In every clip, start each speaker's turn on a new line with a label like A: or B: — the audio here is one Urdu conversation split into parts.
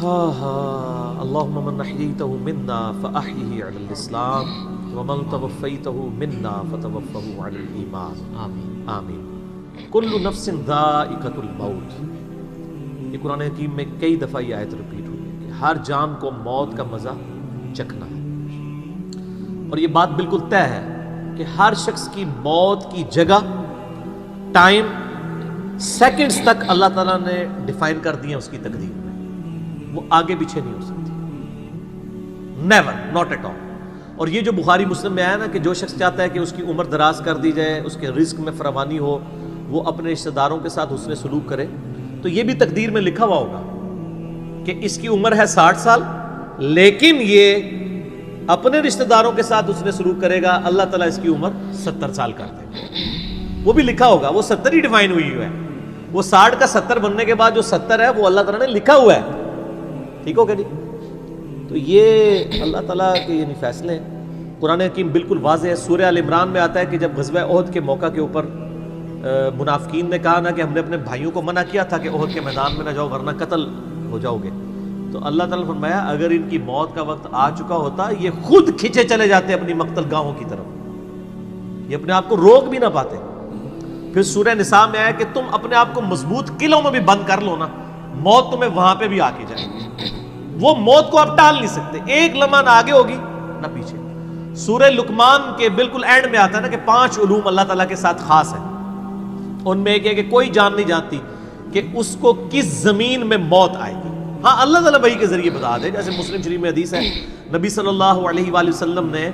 A: اللہم من احییتہ منا فاحیہ علی الاسلام ومن توفیتہ منا فتوفہ علی الایمان آمین آمین۔ کل نفس ذائقۃ الموت، یہ قرآن حکیم میں کئی دفعہ یہ آیت ریپیٹ ہوئی ہے کہ ہر جان کو موت کا مزہ چکھنا ہے، اور یہ بات بالکل طے ہے کہ ہر شخص کی موت کی جگہ، ٹائم، سیکنڈز تک اللہ تعالیٰ نے ڈیفائن کر دی ہے اس کی تقدیر میں، وہ آگے پیچھے نہیں ہو سکتی، نیور، ناٹ ایٹ آل۔ اور یہ جو بخاری مسلم میں آیا نا کہ جو شخص چاہتا ہے کہ اس کی عمر دراز کر دی جائے، اس کے رزق میں فراوانی ہو، وہ اپنے رشتہ داروں کے ساتھ حسن سلوک کرے، تو یہ بھی تقدیر میں لکھا ہوا ہوگا کہ اس کی عمر ہے 60 سال، لیکن یہ اپنے رشتہ داروں کے ساتھ حسن سلوک کرے گا، اللہ تعالیٰ اس کی عمر 70 سال کر دے گا، وہ بھی لکھا ہوگا، وہ 70 ہی ڈیفائن ہوئی ہے، وہ 60 کا 70 بننے کے بعد جو 70 ہے وہ اللہ تعالیٰ نے لکھا ہوا ہے، ٹھیک ہو گیا جی؟ تو یہ اللہ تعالیٰ کے یعنی فیصلے ہیں۔ قرآن حکیم بالکل واضح ہے، سورہ آل عمران میں آتا ہے کہ جب غزوہ احد کے موقع کے اوپر منافقین نے کہا نا کہ ہم نے اپنے بھائیوں کو منع کیا تھا کہ احد کے میدان میں نہ جاؤ ورنہ قتل ہو جاؤ گے، تو اللہ تعالیٰ نے فرمایا اگر ان کی موت کا وقت آ چکا ہوتا یہ خود کھینچے چلے جاتے اپنی مقتل گاہوں کی طرف، یہ اپنے آپ کو روک بھی نہ پاتے۔ پھر سورہ نساء میں آیا کہ تم اپنے آپ کو مضبوط قلعوں میں بھی بند کر لو نا، موت تمہیں وہاں پہ بھی آ کے جائے گی، وہ موت کو آپ ٹال نہیں سکتے، ایک لمحہ نہ آگے ہوگی نہ پیچھے۔ سورہ لقمان کے بالکل اینڈ میں آتا ہے نا کہ 5 علوم اللہ تعالیٰ کے ساتھ خاص ہیں، ان میں ایک ہے کہ کوئی جان نہیں جانتی کہ اس کو کس زمین میں موت آئے گی، ہاں اللہ تعالیٰ وحی کے ذریعے بتا دے، جیسے مسلم شریف میں حدیث ہے نبی صلی اللہ علیہ وآلہ وسلم نے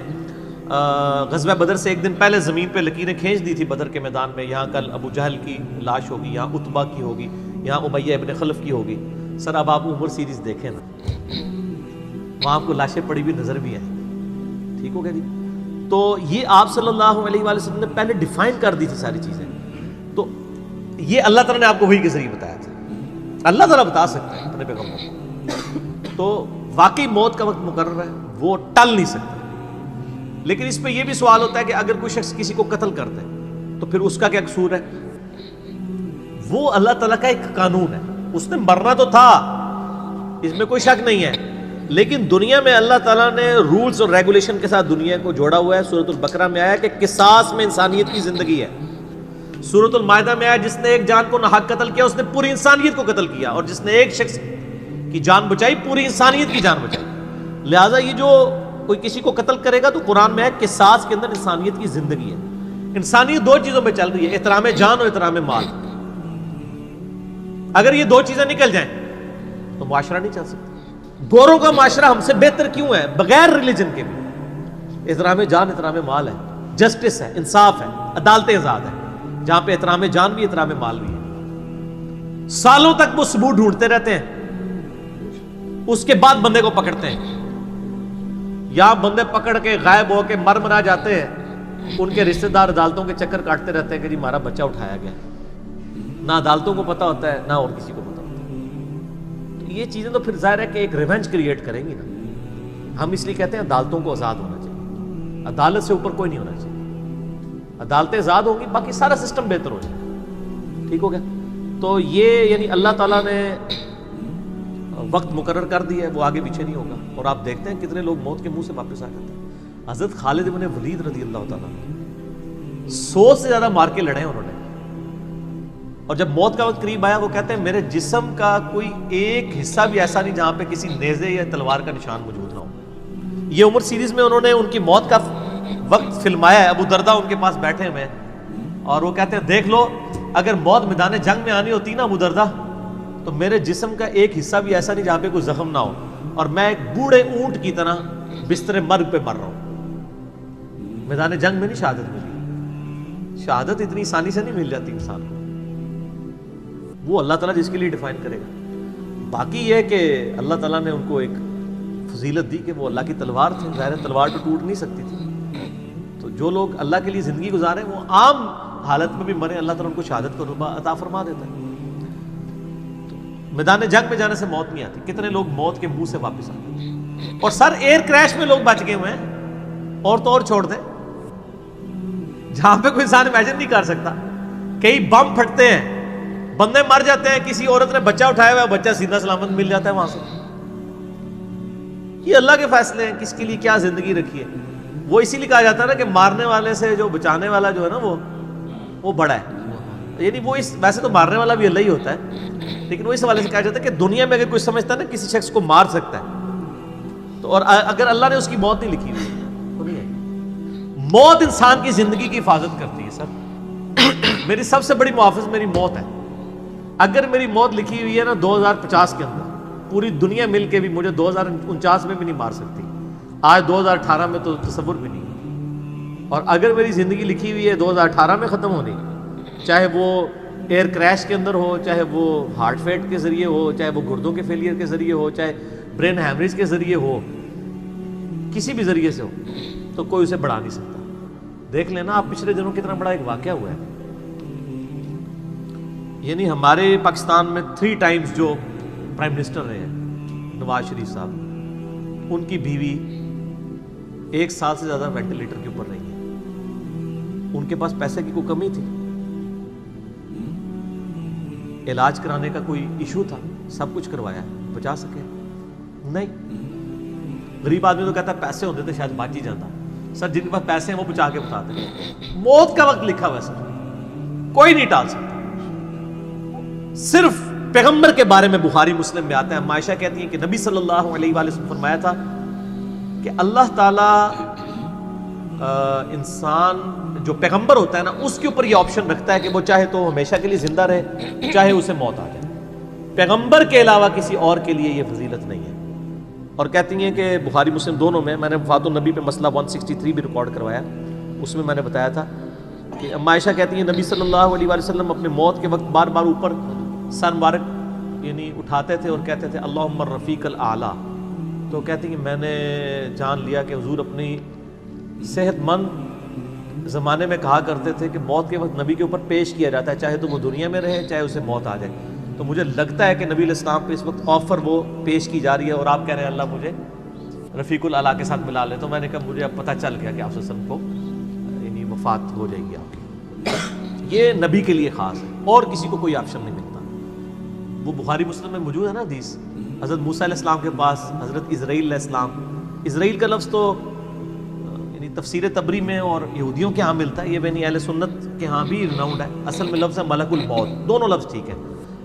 A: غزوہ بدر سے ایک دن پہلے زمین پہ لکیریں کھینچ دی تھی بدر کے میدان میں، یہاں کل ابو جہل کی لاش ہوگی، یہاں عتبہ کی ہوگی، یہاں امیہ ابن خلف کی ہوگی۔ سر اب آپ عمر سیریز دیکھیں نا، وہاں آپ کو لاشیں پڑی ہوئی نظر بھی ہیں، ٹھیک ہو گیا جی؟ تو یہ آپ صلی اللہ علیہ وآلہ وسلم نے پہلے ڈیفائن کر دی تھی ساری چیزیں، تو یہ اللہ تعالیٰ نے آپ کو وحی کے ذریعے بتایا تھا، اللہ تعالیٰ بتا سکتا ہے اپنے پیغمبر کو، تو واقعی موت کا وقت مقرر ہے، وہ ٹل نہیں سکتا۔ لیکن اس پہ یہ بھی سوال ہوتا ہے کہ اگر کوئی شخص کسی کو قتل کر دے تو پھر اس کا کیا قصور ہے؟ وہ اللہ تعالیٰ کا ایک قانون ہے، اس نے مرنا تو تھا، اس میں کوئی شک نہیں ہے، لیکن دنیا میں اللہ تعالیٰ نے رولز اور ریگولیشن کے ساتھ دنیا کو جوڑا ہوا ہے۔ سورۃ البقرہ میں آیا کہ قصاص میں انسانیت کی زندگی ہے، سورۃ المائدہ میں آیا جس نے ایک جان کو ناحق قتل کیا اس نے پوری انسانیت کو قتل کیا، اور جس نے ایک شخص کی جان بچائی پوری انسانیت کی جان بچائی۔ لہٰذا یہ جو کوئی کسی کو قتل کرے گا تو قرآن میں ہے قصاص کے اندر انسانیت کی زندگی ہے۔ انسانیت 2 چیزوں پہ چل رہی ہے، احترام جان اور احترام مال۔ اگر یہ 2 چیزیں نکل جائیں تو معاشرہ نہیں چل سکتا۔ گوروں کا معاشرہ ہم سے بہتر کیوں ہے؟ بغیر ریلیجن کے بھی احترام جان احترام مال ہے، جسٹس ہے، انصاف ہے، عدالت آزاد ہے، جہاں پہ احترام جان بھی احترام مال بھی ہے۔ سالوں تک وہ ثبوت ڈھونڈتے رہتے ہیں، اس کے بعد بندے کو پکڑتے ہیں، یا بندے پکڑ کے غائب ہو کے مر مرا جاتے ہیں، ان کے رشتہ دار عدالتوں کے چکر کاٹتے رہتے ہیں کہ جی ہمارا بچہ اٹھایا گیا، نہ عدالتوں کو پتہ ہوتا ہے نہ اور کسی کو پتہ ہوتا ہے۔ تو یہ چیزیں تو پھر ظاہر ہے کہ ایک ریونج کریٹ کریں گی نا۔ ہم اس لیے کہتے ہیں عدالتوں کو آزاد ہونا چاہیے، عدالت سے اوپر کوئی نہیں ہونا چاہیے، عدالتیں آزاد ہوں گی باقی سارا سسٹم بہتر ہو جائے گا، ٹھیک ہو گیا؟ تو یہ یعنی اللہ تعالیٰ نے وقت مقرر کر دیا ہے، وہ آگے پیچھے نہیں ہوگا۔ اور آپ دیکھتے ہیں کتنے لوگ موت کے منہ سے واپس آ جاتے ہیں۔ حضرت خالد بن ولید رضی اللہ تعالیٰ 100 سے زیادہ مار کے لڑے انہوں نے، اور جب موت کا وقت قریب آیا وہ کہتے ہیں میرے جسم کا کوئی ایک حصہ بھی ایسا نہیں جہاں پہ کسی نیزے یا تلوار کا نشان موجود نہ ہو۔ یہ عمر سیریز میں انہوں نے ان کی موت کا وقت فلمایا ہے، ابو دردہ ان کے پاس بیٹھے ہوئے ہیں اور وہ کہتے ہیں دیکھ لو اگر موت میدان جنگ میں آنی ہوتی نا ابو دردہ تو میرے جسم کا ایک حصہ بھی ایسا نہیں جہاں پہ کوئی زخم نہ ہو، اور میں ایک بوڑھے اونٹ کی طرح بستر مرگ پہ مر رہا ہوں۔ میدان جنگ میں نہیں شہادت ملی، شہادت اتنی آسانی سے نہیں مل جاتی انسان کو، وہ اللہ تعالیٰ جس کے لیے ڈیفائن کرے گا۔ باقی یہ ہے کہ اللہ تعالیٰ نے ان کو ایک فضیلت دی کہ وہ اللہ کی تلوار تھے، ظاہر ہے تلوار تو ٹوٹ نہیں سکتی تھی، تو جو لوگ اللہ کے لیے زندگی گزارے وہ عام حالت میں بھی مرے اللہ تعالیٰ ان کو شہادت کا رتبہ عطا فرما دیتا ہے۔ میدان جنگ میں جانے سے موت نہیں آتی، کتنے لوگ موت کے منہ سے واپس آتے ہیں، اور سر ایئر کریش میں لوگ بچ گئے ہوئے ہیں، اور تو اور چھوڑ دیں جہاں پہ کوئی انسان امیجن نہیں کر سکتا، کئی بم پھٹتے ہیں، بندے مر جاتے ہیں، کسی عورت نے بچہ اٹھایا ہوا ہے، بچہ سیدھا سلامت مل جاتا ہے وہاں سے، یہ اللہ کے فیصلے ہیں کس کے لیے کیا زندگی رکھی ہے. وہ اسی لیے کہا جاتا ہے نا کہ مارنے والے سے جو بچانے والا جو ہے نا وہ بڑا ہے. یعنی وہ ویسے تو مارنے والا بھی اللہ ہی ہوتا ہے، لیکن وہ اس حوالے سے کہا جاتا ہے کہ دنیا میں اگر کوئی سمجھتا ہے نا کسی شخص کو مار سکتا ہے تو، اور اگر اللہ نے اس کی موت نہیں لکھی ہوئی تو نہیں ہے. موت انسان کی زندگی کی حفاظت کرتی ہے. سر میری سب سے بڑی محافظ میری موت ہے. اگر میری موت لکھی ہوئی ہے نا 2050 کے اندر، پوری دنیا مل کے بھی مجھے 2049 میں بھی نہیں مار سکتی. آج 2018 میں تو تصور بھی نہیں. اور اگر میری زندگی لکھی ہوئی ہے 2018 میں ختم ہونی، چاہے وہ ایئر کریش کے اندر ہو، چاہے وہ ہارٹ فیٹ کے ذریعے ہو، چاہے وہ گردوں کے فیلئر کے ذریعے ہو، چاہے برین ہیمریج کے ذریعے ہو، کسی بھی ذریعے سے ہو، تو کوئی اسے بڑھا نہیں سکتا. دیکھ لینا آپ پچھلے دنوں کتنا بڑا ایک واقعہ ہوا ہے. یعنی ہمارے پاکستان میں 3 ٹائمز جو پرائم منسٹر رہے ہیں نواز شریف صاحب، ان کی بیوی 1 سال سے زیادہ وینٹیلیٹر کے اوپر رہی ہے. ان کے پاس پیسے کی کوئی کمی تھی؟ علاج کرانے کا کوئی ایشو تھا؟ سب کچھ کروایا، بچا سکے؟ نہیں. غریب آدمی تو کہتا ہے پیسے ہوتے تھے شاید بچ ہی جاتا. سر جن کے پاس پیسے ہیں وہ بچا کے بتاتے ہیں. موت کا وقت لکھا ہوا ہے سر، کوئی نہیں ٹال سکتا. صرف پیغمبر کے بارے میں بخاری مسلم میں آتا ہے، عائشہ کہتی ہیں کہ نبی صلی اللہ علیہ وآلہ وسلم فرمایا تھا کہ اللہ تعالیٰ انسان جو پیغمبر ہوتا ہے نا اس کے اوپر یہ آپشن رکھتا ہے کہ وہ چاہے تو ہمیشہ کے لیے زندہ رہے، چاہے اسے موت آ جائے. پیغمبر کے علاوہ کسی اور کے لیے یہ فضیلت نہیں ہے. اور کہتی ہیں کہ بخاری مسلم دونوں میں نے وفات النبی پہ مسئلہ 163 بھی ریکارڈ کروایا، اس میں نے بتایا تھا کہ عائشہ کہتی ہیں نبی صلی اللہ علیہ وآلہ وسلم اپنے موت کے وقت بار بار اوپر سر مبارک یعنی اٹھاتے تھے اور کہتے تھے اللہم الرفیق الاعلیٰ. تو کہتی ہیں میں نے جان لیا کہ حضور اپنی صحت مند زمانے میں کہا کرتے تھے کہ موت کے وقت نبی کے اوپر پیش کیا جاتا ہے، چاہے تو وہ دنیا میں رہے چاہے اسے موت آ جائے. تو مجھے لگتا ہے کہ نبی علیہ السلام پہ اس وقت آفر وہ پیش کی جا رہی ہے اور آپ کہہ رہے ہیں اللہ مجھے رفیق الاعلیٰ کے ساتھ ملا لے. تو میں نے کہا مجھے اب پتہ چل گیا کہ آپ صلی اللہ علیہ وسلم کو یعنی وفات ہو جائے گی آپ کی. یہ نبی کے لیے خاص ہے اور کسی کو کوئی آپشن نہیں ملتا. وہ بخاری مسلم میں موجود ہے نا حدیث، حضرت موسیٰ علیہ السلام کے پاس حضرت اسرائیل علیہ السلام، اسرائیل کا لفظ تو یعنی تفسیر تبری میں اور یہودیوں کے ہاں ملتا ہے، یہ بنی اہل سنت کے ہاں بھی رناؤنڈ ہے. اصل میں لفظ ہے ملک الموت، دونوں لفظ ٹھیک ہے.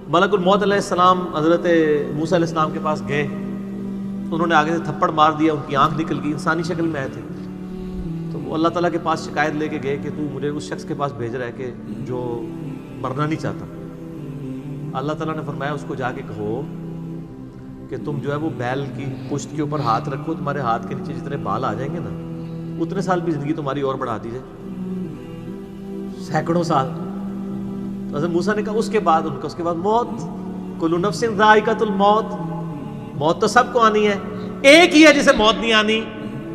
A: ملک الموت علیہ السلام حضرت موسیٰ علیہ السلام کے پاس گئے، انہوں نے آگے سے تھپڑ مار دیا، ان کی آنکھ نکل گئی، انسانی شکل میں آئے تھے. تو وہ اللہ تعالیٰ کے پاس شکایت لے کے گئے کہ تو مجھے اس شخص کے پاس بھیج رہا ہے کہ جو مرنا نہیں چاہتا. اللہ تعالیٰ نے فرمایا اس کو جا کے کہو کہ تم جو ہے وہ بیل کی پشت کے اوپر ہاتھ رکھو، تمہارے ہاتھ کے نیچے جتنے بال آ جائیں گے نا اتنے سال بھی زندگی تمہاری اور بڑھا دی جائے، سینکڑوں سال. تو حضرت موسیٰ نے کہا اس کے بعد ان کا اس کے بعد موت، کل نفس ذائقۃ الموت، موت تو سب کو آنی ہے، ایک ہی ہے جسے موت نہیں آنی.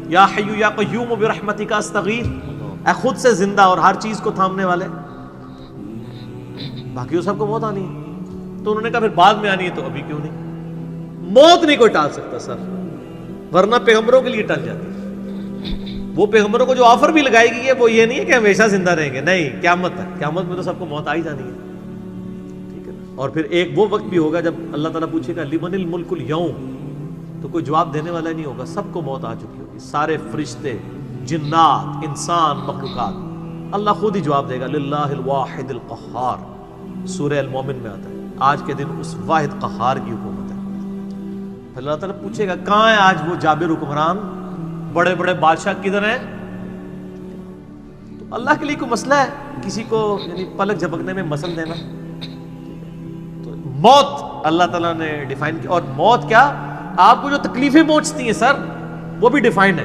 A: یا حی یا قیوم برحمتک استغیث، اے خود سے زندہ اور ہر چیز کو تھامنے والے، باقی وہ سب کو موت آنی ہے. تو انہوں نے کہا پھر بعد میں آنی ہے تو ابھی کیوں نہیں؟ موت نہیں کوئی ٹال سکتا سر، ورنہ پیغمبروں کے لیے ٹل جاتی. وہ پیغمبروں کو جو آفر بھی لگائی گئی ہے وہ یہ نہیں ہے کہ ہمیشہ زندہ رہیں گے، نہیں، قیامت ہے، قیامت میں تو سب کو موت آ ہی جانی ہے. ٹھیک ہے، اور پھر ایک وہ وقت بھی ہوگا جب اللہ تعالیٰ پوچھے گا لمن الملک اليوم، تو کوئی جواب دینے والا نہیں ہوگا، سب کو موت آ چکی ہوگی، سارے فرشتے، جنات، انسان، مخلوقات. اللہ خود ہی جواب دے گا للہ الواحد القہار، سورہ المومن میں آتا ہے. آج کے دن اس واحد قہار کی حکومت ہے. پھر اللہ تعالیٰ پوچھے گا کہاں ہے آج وہ جابر حکمران، بڑے بڑے بادشاہ کدھر ہیں؟ تو اللہ کے لیے کوئی مسئلہ ہے کسی کو یعنی پلک جھپکنے میں مسل دینا؟ تو موت اللہ تعالیٰ نے ڈیفائن کی. اور موت کیا، آپ کو جو تکلیفیں پہنچتی ہیں سر وہ بھی ڈیفائنڈ ہے.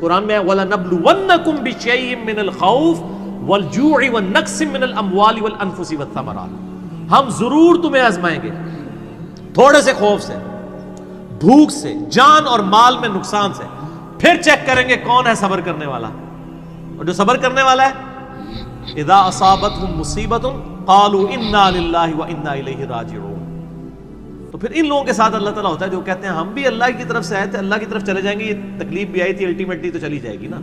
A: قرآن میں وَلَنَبْلُوَنَّكُمْ بِشَيْءٍ مِّنَ الْخَوْفِ وَالْجُوعِ وَالنَّقْصِ مِّنَ الْأَمْوَالِ وَالْأَنفُسِ وَالثَّمَرَاتِ، ہم ضرور تمہیں آزمائیں گے تھوڑے سے خوف سے، بھوک سے، جان اور مال میں نقصان سے، پھر چیک کریں گے کون ہے صبر کرنے والا. اور جو صبر کرنے والا ہے اذا اصابتهم مصیبۃ قالوا انا للہ وانا الیہ راجعون. تو پھر ان لوگوں کے ساتھ اللہ تعالیٰ ہوتا ہے جو کہتے ہیں ہم بھی اللہ کی طرف سے آئے تھے، اللہ کی طرف چلے جائیں گے، یہ تکلیف بھی آئی تھی الٹیمیٹلی تو چلی جائے گی نا.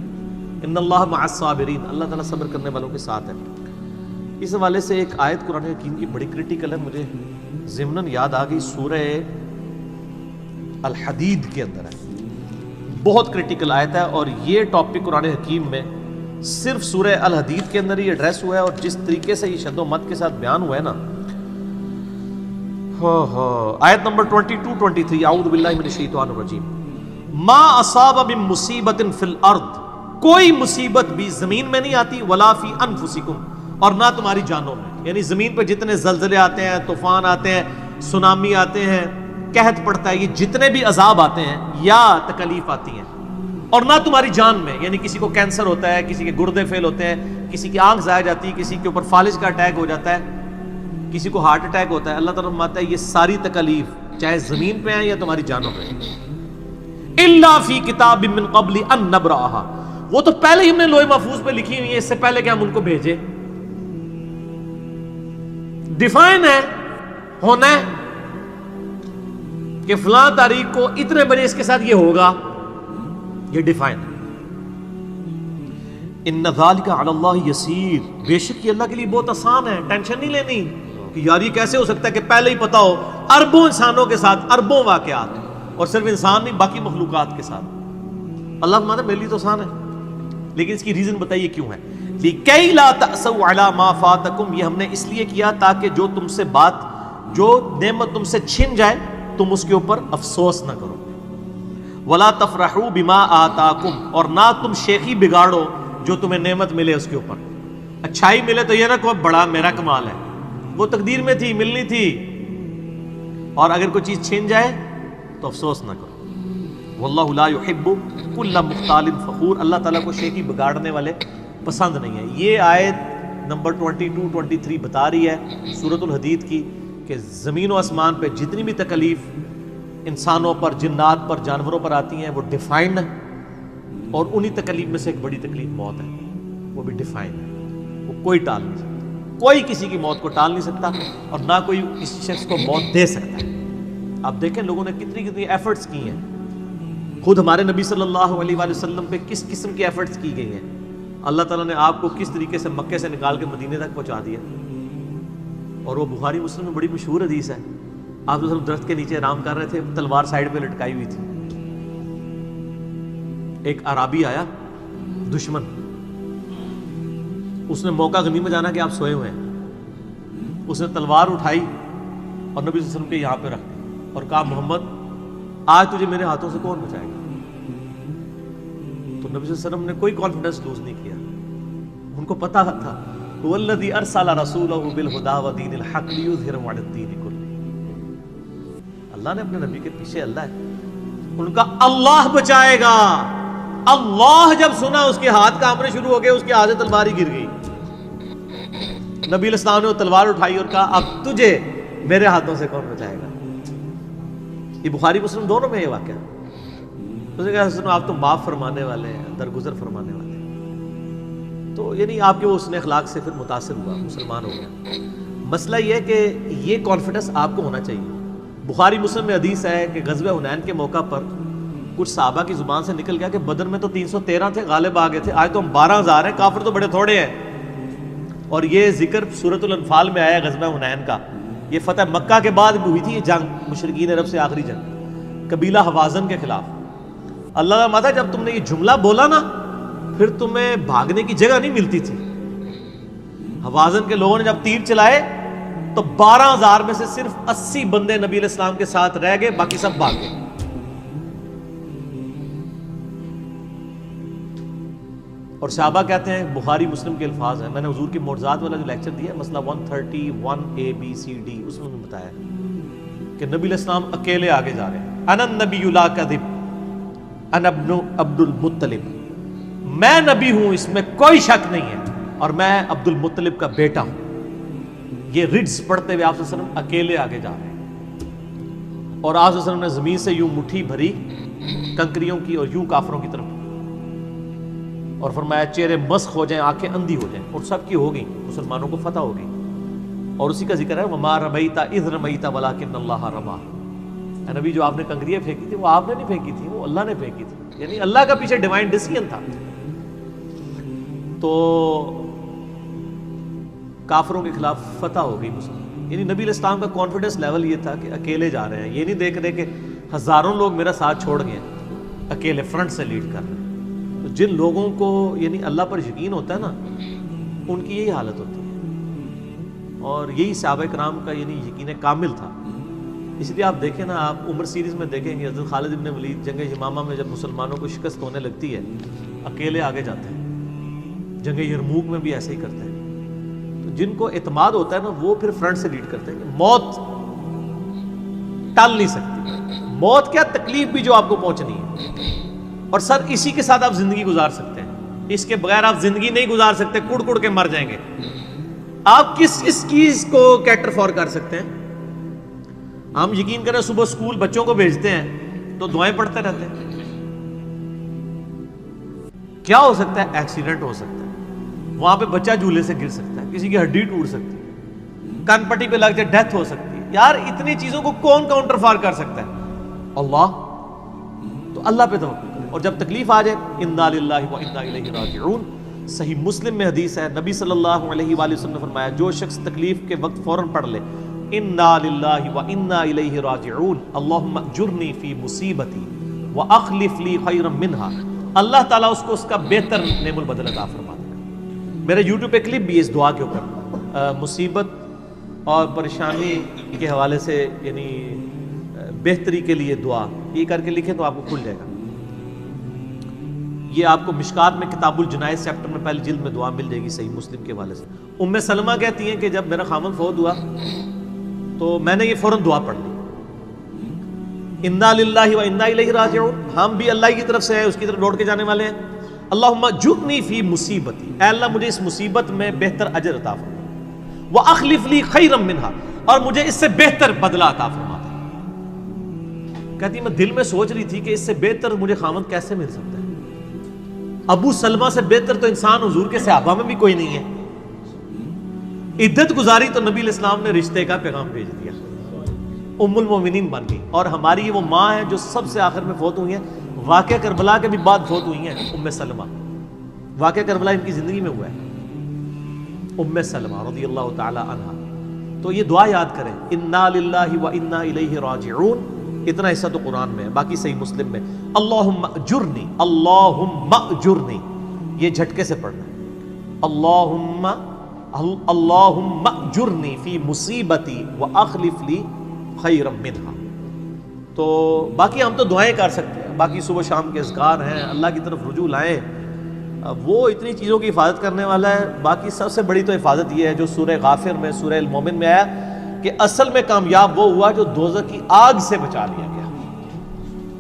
A: ان اللہ مع الصابرین، اللہ تعالیٰ صبر کرنے والوں کے ساتھ ہے. اس حوالے سے ایک آیت قرآن حکیم کی بڑی کریٹیکل ہے، مجھے ضمناً یاد آ گئی، سورہ الحدید کے اندر ہے. بہت کرٹیکل آیت ہے، اور یہ ٹاپک قرآن حکیم میں صرف سورہ الحدید کے اندر ہی ایڈریس ہوا ہے، اور جس طریقے سے یہ شد و مت کے ساتھ بیان ہوا ہے نا، آیت نمبر 22-23، اعوذ باللہ من الشیطان الرجیم، ما اصاب من مصیبت فی الارض، کوئی مصیبت بھی زمین میں نہیں آتی، ولا فی انفسکم، اور نہ تمہاری جانوں میں، یعنی زمین پہ جتنے زلزلے آتے ہیں، طوفان آتے ہیں، سونامی آتے ہیں، قحط پڑتا ہے، یہ جتنے بھی عذاب آتے ہیں یا تکلیف آتی ہیں، اور نہ تمہاری جان میں، یعنی کسی کو کینسر ہوتا ہے، کسی کے گردے فیل ہوتے ہیں، کسی کی آنکھ ضائع جاتی ہے، کسی کے اوپر فالج کا اٹیک ہو جاتا ہے، کسی کو ہارٹ اٹیک ہوتا ہے، اللہ تعالیٰ فرماتا ہے یہ ساری تکلیف چاہے زمین پہ ہیں یا تمہاری جانوں پہ ہیں، الا فی کتاب من قبل ان نبرأها، وہ تو پہلے ہی ہم نے لوح محفوظ پہ لکھی ہوئی ہے، اس سے پہلے کہ ہم ان کو بھیجے، ڈیفائن ہے، ہونا ہے کہ فلاں تاریخ کو اتنے بجے اس کے ساتھ یہ ہوگا، یہ ڈیفائن ہے۔ ان ذالک علی اللہ یسیر، بے شک یہ اللہ کے لیے بہت آسان ہے، ٹینشن نہیں لینی کہ یار یہ کیسے ہو سکتا ہے کہ پہلے ہی پتا ہو، اربوں انسانوں کے ساتھ اربوں واقعات، اور صرف انسان نہیں باقی مخلوقات کے ساتھ، اللہ فرماتا ہے میرے لیے تو آسان ہے، لیکن اس کی ریزن بتائیے کیوں ہے، لِكَيْ لَا تَأْسَوْا عَلَى مَا فَاتَكُمْ، یہ ہم نے اس لیے کیا تاکہ جو تم سے بات، جو نعمت تم سے چھن جائے تم اس کے اوپر افسوس نہ کرو، وَلَا تَفْرَحُوا بِمَا آتَاكُمْ، اور نہ تم شیخی بگاڑو جو تمہیں نعمت ملے اس کے اوپر، اچھائی ملے تو یہ نہ کہو بڑا میرا کمال ہے، وہ تقدیر میں تھی، ملنی تھی، اور اگر کوئی چیز چھن جائے تو افسوس نہ کرو، واللہ لا يحب كل مختال فخور، اللہ تعالیٰ کو شیخی بگاڑنے والے پسند نہیں ہے۔ یہ آیت نمبر 22-23 بتا رہی ہے سورۃ الحدید کی کہ زمین و آسمان پہ جتنی بھی تکلیف انسانوں پر، جنات پر، جانوروں پر آتی ہیں وہ ڈیفائنڈ ہے، اور انہی تکلیف میں سے ایک بڑی تکلیف موت ہے، وہ بھی ڈیفائنڈ ہے، وہ کوئی ٹال نہیں سکتا، کوئی کسی کی موت کو ٹال نہیں سکتا، اور نہ کوئی کسی شخص کو موت دے سکتا ہے۔ آپ دیکھیں لوگوں نے کتنی ایفرٹس کی ہیں، خود ہمارے نبی صلی اللہ علیہ وآلہ وسلم پہ کس قسم کی ایفرٹس کی گئی ہیں، اللہ تعالیٰ نے آپ کو کس طریقے سے مکے سے نکال کے مدینے تک پہنچا دیا، اور وہ بخاری مسلم میں بڑی مشہور حدیث ہے، آپ تو صرف درخت کے نیچے آرام کر رہے تھے، تلوار سائیڈ پہ لٹکائی ہوئی تھی، ایک عرابی آیا دشمن، اس نے موقع غنیمت جانا کہ آپ سوئے ہوئے ہیں، اس نے تلوار اٹھائی اور نبی صلی اللہ علیہ وسلم کے یہاں پہ رکھ دی اور کہا محمد آج تجھے میرے ہاتھوں سے کون بچائے گا؟ تو نبی صلی اللہ علیہ وسلم نے کوئی کانفیڈنس لوز نہیں کیا، ان کو پتا تھا والذی ارسل رسولہ بالہدی ودین الحق لیظہرہ علی الدین کلہ، اللہ نے اپنے نبی کے پیچھے اللہ ہے، ان کا اللہ بچائے گا، اللہ جب سنا اس کے ہاتھ کانپنے شروع ہو گئے، اس کے ہاتھ سے تلوار ہی گر گئی، نبی علیہ السلام نے وہ تلوار اٹھائی اور کہا اب تجھے میرے ہاتھوں سے کون بچائے گا؟ یہ بخاری مسلم دونوں میں یہ واقعہ، اس نے کہا آپ تو معاف فرمانے والے ہیں، درگزر فرمانے والے ہیں، تو یعنی آپ کے وہ حسن اخلاق سے پھر متاثر ہوا، مسلمان ہو گیا۔ مسئلہ یہ ہے کہ یہ کانفیڈنس آپ کو ہونا چاہیے۔ بخاری مسلم میں حدیث ہے کہ غزوہ حنین کے موقع پر کچھ صحابہ کی زبان سے نکل گیا کہ بدر میں تو 313 تھے، غالب آ گئے تھے، آج تو ہم 12,000 ہیں، کافر تو بڑے تھوڑے ہیں، اور یہ ذکر سورۃ الانفال میں آیا غزوہ حنین کا، یہ فتح مکہ کے بعد بھی ہوئی تھی یہ جنگ، مشرکین عرب سے آخری جنگ قبیلہ حوازن کے خلاف۔ اللہ کا ماتا جب تم نے یہ جملہ بولا نا پھر تمہیں بھاگنے کی جگہ نہیں ملتی تھی، حوازن کے لوگوں نے جب تیر چلائے تو 12,000 میں سے صرف 80 بندے نبی علیہ السلام کے ساتھ رہ گئے، باقی سب بھاگ گئے۔ اور صحابہ کہتے ہیں، بخاری مسلم کے الفاظ ہیں، میں نے حضور کی معجزات والا جو لیکچر دیا ہے مسئلہ 131 A اس میں بتایا کہ نبی علیہ السلام اکیلے آگے جا رہے ہیں، انا النبی لا کذب انا ابن عبد المطلب، میں نبی ہوں اس میں کوئی شک نہیں ہے، اور میں عبد المطلب کا بیٹا ہوں۔ یہ رڈز پڑھتے ہوئے آپ صلی اللہ علیہ وسلم اکیلے آگے جا رہے ہیں، اور آپ صلی اللہ علیہ وسلم نے زمین سے یوں مٹھی بھری کنکریوں کی اور یوں کافروں کی طرف، اور فرمایا چہرے مسخ ہو جائیں، آنکھیں اندھی ہو جائیں، اور سب کی ہو گئی، مسلمانوں کو فتح ہو گئی، اور اسی کا ذکر ہے وما رمیت اذ رمیت ولکن اللہ رمی، اے نبی جو آپ نے کنکریاں پھینکی تھی وہ آپ نے نہیں پھینکی تھی، وہ اللہ نے پھینکی تھی، یعنی اللہ کا پیچھے ڈیوائن ڈیسیژن تھا۔ تو کافروں کے خلاف فتح ہو گئی مسلم، یعنی نبی علیہ السلام کا کانفیڈنس لیول یہ تھا کہ اکیلے جا رہے ہیں، یہ نہیں دیکھ رہے کہ ہزاروں لوگ میرا ساتھ چھوڑ گئے ہیں، اکیلے فرنٹ سے لیڈ کر رہے ہیں. تو جن لوگوں کو یعنی اللہ پر یقین ہوتا ہے نا ان کی یہی حالت ہوتی ہے، اور یہی صحابہ کرام کا یعنی یقین کامل تھا. اس لیے آپ دیکھیں نا، آپ عمر سیریز میں دیکھیں گے حضرت خالد ابن ولید جنگ یمامہ میں جب مسلمانوں کو شکست ہونے لگتی ہے اکیلے آگے جاتے ہیں. جنگ یرموک میں بھی ایسے ہی کرتے ہیں. تو جن کو اعتماد ہوتا ہے نا وہ پھر فرنٹ سے لیڈ کرتے ہیں کہ موت ٹال نہیں سکتی. موت کیا تکلیف بھی جو آپ کو پہنچنی ہے، اور سر اسی کے ساتھ آپ زندگی گزار سکتے ہیں. اس کے بغیر آپ زندگی نہیں گزار سکتے، کڑ کڑ کے مر جائیں گے. آپ کس چیز کو کیٹر فور کر سکتے ہیں؟ ہم یقین کریں صبح سکول بچوں کو بھیجتے ہیں تو دعائیں پڑھتے رہتے ہیں. کیا ہو سکتا ہے؟ ایکسیڈنٹ ہو سکتا ہے، وہاں پہ بچہ جھولے سے گر سکتا ہے، کسی کی ہڈی ٹوٹ سکتی ہے، کان پٹی پہ لگ جائے ڈیتھ ہو سکتی ہے. یار اتنی چیزوں کو کون کاؤنٹر فار کر سکتا ہے؟ اللہ. تو اللہ پہ توکل کریں، اور جب تکلیف آ جائے انا للہ و انا الیہ راجعون. صحیح مسلم میں حدیث ہے، نبی صلی اللہ علیہ وآلہ وسلم نے فرمایا جو شخص تکلیف کے وقت فوراً پڑھ لے انا للہ و انا الیہ راجعون اللہم اجرنی فی مصیبتی واخلف لی خیرا منہا، اللہ تعالیٰ اس کو اس کا بہتر نعم البدل عطا فرماتا ہے. میرے یوٹیوب پہ کلپ بھی ہے اس دعا کے اوپر، مصیبت اور پریشانی کے حوالے سے یعنی بہتری کے لیے دعا، یہ کر کے لکھیں تو آپ کو کھل جائے گا. یہ آپ کو مشکات میں کتاب الجنائز چیپٹر میں پہلی جلد میں دعا مل جائے گی صحیح مسلم کے حوالے سے. ام سلمہ کہتی ہیں کہ جب میرا خامن فوت ہوا تو میں نے یہ فوراً دعا پڑھ لی، انا للہ و انا الیہ راجعون. ہم بھی اللہ کی طرف سے ہیں، اس کی طرف لوٹ کے جانے والے ہیں. اللہم اجرنی فی مصیبتی، اے اللہ مجھے اس مصیبت میں بہتر اجر عطا فرما، واخلف لی خیرا منہا، اور مجھے اس سے بہتر بدلہ عطا فرما. کہتی میں دل میں سوچ رہی تھی کہ اس سے بہتر مجھے خامد کیسے مل سکتا ہے؟ ابو سلمہ سے بہتر تو انسان حضور کے صحابہ میں بھی کوئی نہیں ہے. عدت گزاری تو نبی علیہ السلام نے رشتے کا پیغام بھیج دیا، ام المومنین بن گئی. اور ہماری وہ ماں ہے جو سب سے آخر میں فوت ہوئی ہیں، واقعہ کربلا کے بھی بعد فوت ہوئی ہیں، ام سلمہ. واقعہ کربلا ان کی زندگی میں ہوا ہے، ام سلمہ رضی اللہ تعالی عنہا. تو یہ دعا یاد کریں، انا للہ و انا الیہ راجعون. اتنا حصہ تو قرآن میں ہے، باقی صحیح مسلم میں اللہم اجرنی، اللہم اجرنی، یہ جھٹکے سے پڑھنا ہے. اللہم اجرنی فی مصیبتی واخلف لی خیرا منہا. تو باقی ہم تو دعائیں کر سکتے ہیں، باقی صبح شام کے اذکار ہیں، اللہ کی طرف رجوع لائیں. وہ اتنی چیزوں کی حفاظت کرنے والا ہے. باقی سب سے بڑی تو حفاظت یہ ہے جو سورہ غافر میں سورہ المومن میں آیا کہ اصل میں کامیاب وہ ہوا جو دوزخ کی آگ سے بچا لیا گیا.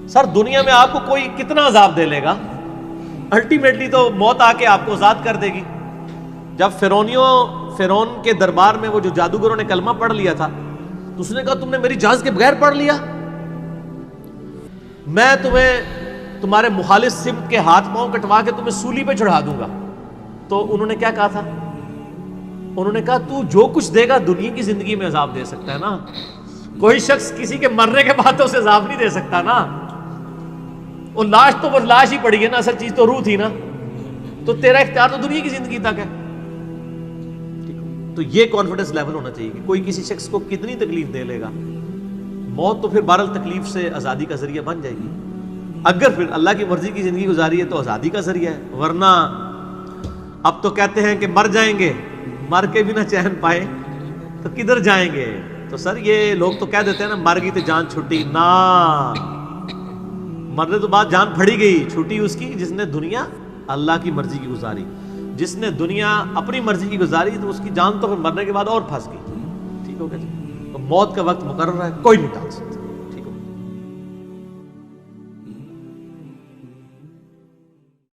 A: سر دنیا میں آپ کو کوئی کتنا عذاب دے لے گا، الٹیمیٹلی تو موت آ کے آپ کو آزاد کر دے گی. جب فرعون کے دربار میں وہ جو جادوگروں نے کلمہ پڑھ لیا تھا تو اس نے کہا تم نے میری اجازت کے بغیر پڑھ لیا، میں تمہیں تمہارے مخالف سمت کے ہاتھ پاؤں کٹوا کے تمہیں سولی پہ چڑھا دوں گا. تو انہوں نے کیا کہا تھا؟ انہوں نے کہا تو جو کچھ دے گا دنیا کی زندگی میں عذاب دے سکتا ہے نا، کوئی شخص کسی کے مرنے کے بعد تو اسے عذاب نہیں دے سکتا نا. وہ لاش تو وہ لاش ہی پڑی ہے نا، اصل چیز تو روح تھی نا. تو تیرا اختیار تو دنیا کی زندگی تک ہے. تو یہ کانفیڈنس لیول ہونا چاہیے کہ کوئی کسی شخص کو کتنی تکلیف دے لے گا، موت تو پھر بہرحال تکلیف سے آزادی کا ذریعہ بن جائے گی. اگر پھر اللہ کی مرضی کی زندگی گزاری ہے تو آزادی کا ذریعہ ہے. ورنہ اب تو کہتے ہیں کہ مر جائیں گے، مر کے بھی نہ چین پائے تو کدھر جائیں گے. تو سر یہ لوگ تو کہہ دیتے ہیں نا مر گئی تو جان چھٹی، نہ، مرنے تو بعد جان پھڑی گئی. چھٹی اس کی جس نے دنیا اللہ کی مرضی کی گزاری، جس نے دنیا اپنی مرضی کی گزاری تو اس کی جان تو پھر مرنے کے بعد اور پھنس گئی. ٹھیک ہو گیا جی. تو موت کا وقت مقرر ہے، کوئی نہیں ٹال سکتا.